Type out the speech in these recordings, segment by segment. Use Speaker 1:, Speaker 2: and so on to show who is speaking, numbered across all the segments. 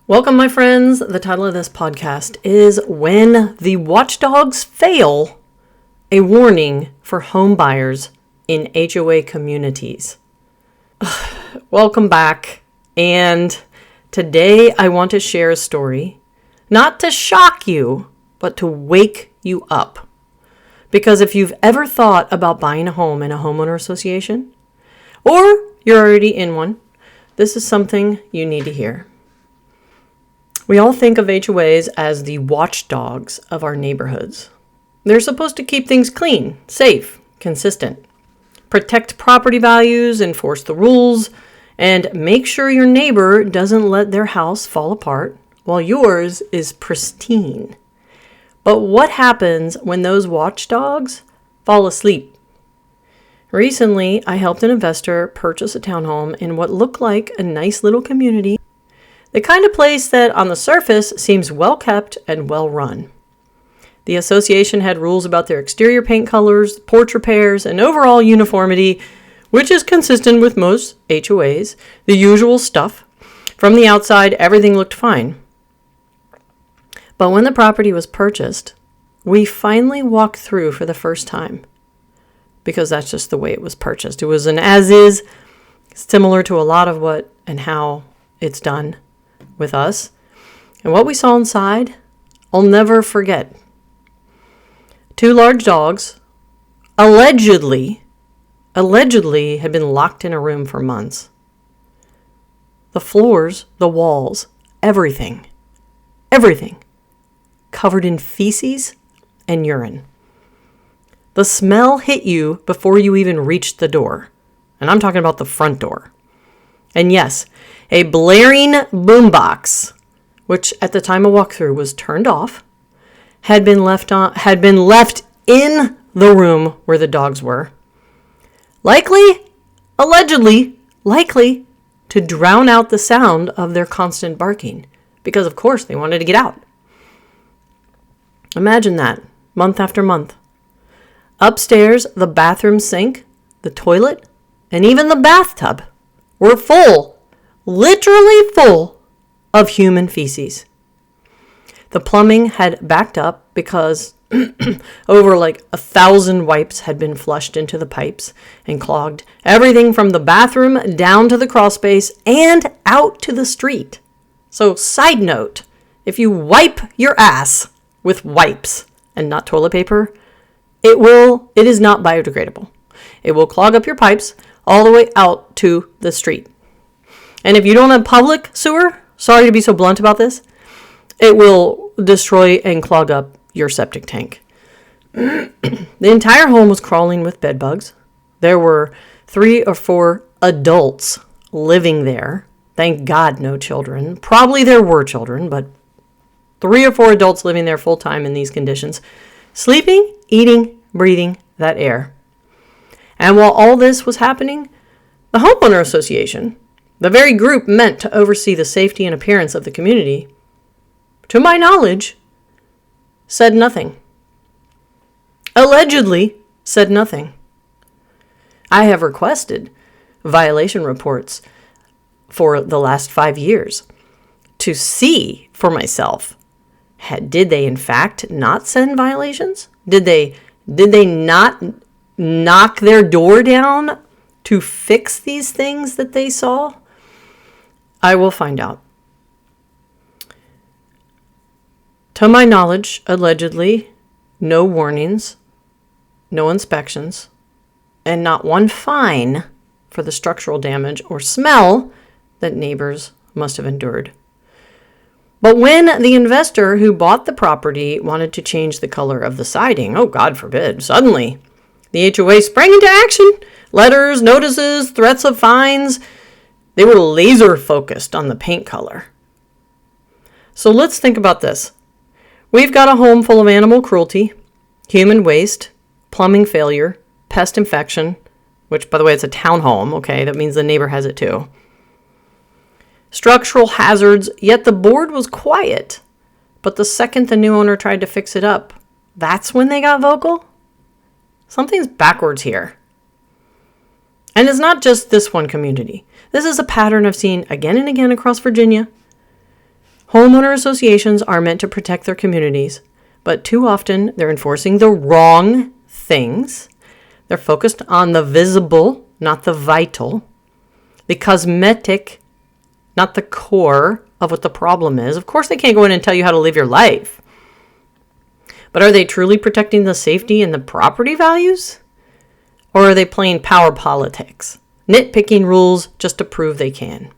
Speaker 1: Welcome, my friends. The title of this podcast is When the Watchdogs Fail, a Warning for Homebuyers in HOA Communities. Welcome back. And today I want to share a story, not to shock you, but to wake you up. Because if you've ever thought about buying a home in a homeowner association, or you're already in one, this is something you need to hear. We all think of HOAs as the watchdogs of our neighborhoods. They're supposed to keep things clean, safe, consistent, protect property values, enforce the rules, and make sure your neighbor doesn't let their house fall apart while yours is pristine. But what happens when those watchdogs fall asleep? Recently, I helped an investor purchase a townhome in what looked like a nice little community. The kind of place that on the surface seems well kept and well run. The association had rules about their exterior paint colors, porch repairs, and overall uniformity, which is consistent with most HOAs, the usual stuff. From the outside, everything looked fine. But when the property was purchased, we finally walked through for the first time, because that's just the way it was purchased. It was an as-is, similar to a lot of what and how it's done with us. And what we saw inside, I'll never forget. 2 large dogs, allegedly had been locked in a room for months. The floors, the walls, everything, covered in feces and urine. The smell hit you before you even reached the door. And I'm talking about the front door. And yes, a blaring boombox, which at the time of walkthrough was turned off, had been left in the room where the dogs were. Allegedly to drown out the sound of their constant barking, because of course they wanted to get out. Imagine that, month after month. Upstairs, the bathroom sink, the toilet, and even the bathtub were full, literally full, of human feces. The plumbing had backed up because over 1,000 wipes had been flushed into the pipes and clogged everything from the bathroom down to the crawl space and out to the street. So, side note, if you wipe your ass with wipes and not toilet paper, it is not biodegradable. It will clog up your pipes all the way out to the street. And if you don't have public sewer, sorry to be so blunt about this, it will destroy and clog up your septic tank. The entire home was crawling with bed bugs. There were 3 or 4 adults living there. Thank God no children. Probably there were children, but 3 or 4 adults living there full time in these conditions, sleeping, eating, breathing that air. And while all this was happening, the homeowner association, the very group meant to oversee the safety and appearance of the community, to my knowledge, said nothing. Allegedly said nothing. I have requested violation reports for the last 5 years to see for myself, did they in fact not send violations? Did they not knock their door down to fix these things that they saw? I will find out. To my knowledge, allegedly, no warnings, no inspections, and not one fine for the structural damage or smell that neighbors must have endured. But when the investor who bought the property wanted to change the color of the siding, oh God forbid, suddenly the HOA sprang into action. Letters, notices, threats of fines. They were laser focused on the paint color. So let's think about this. We've got a home full of animal cruelty, human waste, plumbing failure, pest infection, which, by the way, it's a townhome, okay? That means the neighbor has it too. Structural hazards, yet the board was quiet. But the second the new owner tried to fix it up, that's when they got vocal? Something's backwards here. And it's not just this one community. This is a pattern I've seen again and again across Virginia. Homeowner associations are meant to protect their communities, but too often they're enforcing the wrong things. They're focused on the visible, not the vital, the cosmetic, not the core of what the problem is. Of course, they can't go in and tell you how to live your life. But are they truly protecting the safety and the property values? Or are they playing power politics, nitpicking rules just to prove they can?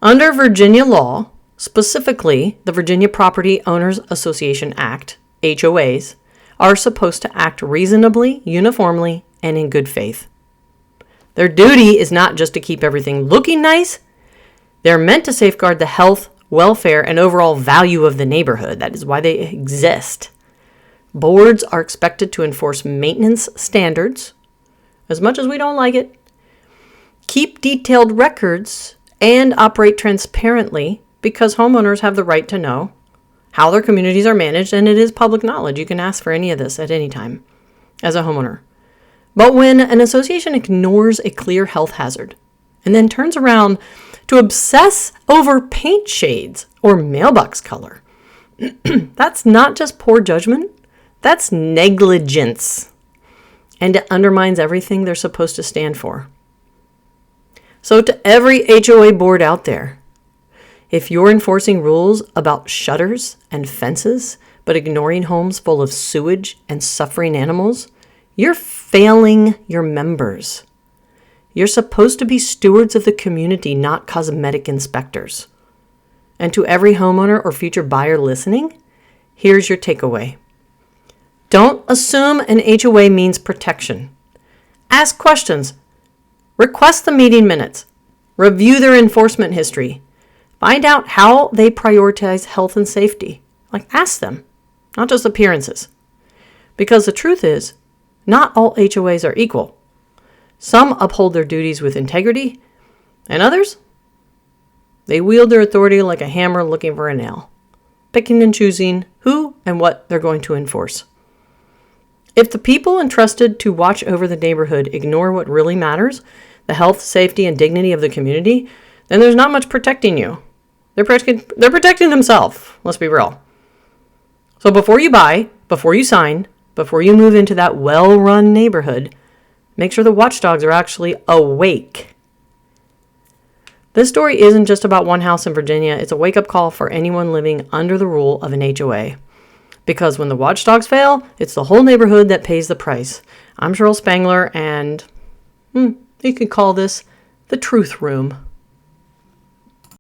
Speaker 1: Under Virginia law, specifically the Virginia Property Owners Association Act, HOAs, are supposed to act reasonably, uniformly, and in good faith. Their duty is not just to keep everything looking nice. They're meant to safeguard the health, welfare, and overall value of the neighborhood. That is why they exist. Boards are expected to enforce maintenance standards, as much as we don't like it, keep detailed records, and operate transparently, because homeowners have the right to know how their communities are managed, and it is public knowledge. You can ask for any of this at any time as a homeowner. But when an association ignores a clear health hazard and then turns around to obsess over paint shades or mailbox color, that's not just poor judgment, that's negligence. And it undermines everything they're supposed to stand for. So to every HOA board out there, if you're enforcing rules about shutters and fences, but ignoring homes full of sewage and suffering animals, you're failing your members. You're supposed to be stewards of the community, not cosmetic inspectors. And to every homeowner or future buyer listening, here's your takeaway. Don't assume an HOA means protection. Ask questions. Request the meeting minutes. Review their enforcement history. Find out how they prioritize health and safety. Ask them, not just appearances. Because the truth is, not all HOAs are equal. Some uphold their duties with integrity, and others, they wield their authority like a hammer looking for a nail, picking and choosing who and what they're going to enforce. If the people entrusted to watch over the neighborhood ignore what really matters, the health, safety, and dignity of the community, then there's not much protecting you. They're protecting themselves, let's be real. So before you buy, before you sign, before you move into that well-run neighborhood, make sure the watchdogs are actually awake. This story isn't just about one house in Virginia. It's a wake-up call for anyone living under the rule of an HOA. Because when the watchdogs fail, it's the whole neighborhood that pays the price. I'm Cheryl Spangler, and you could call this the truth room.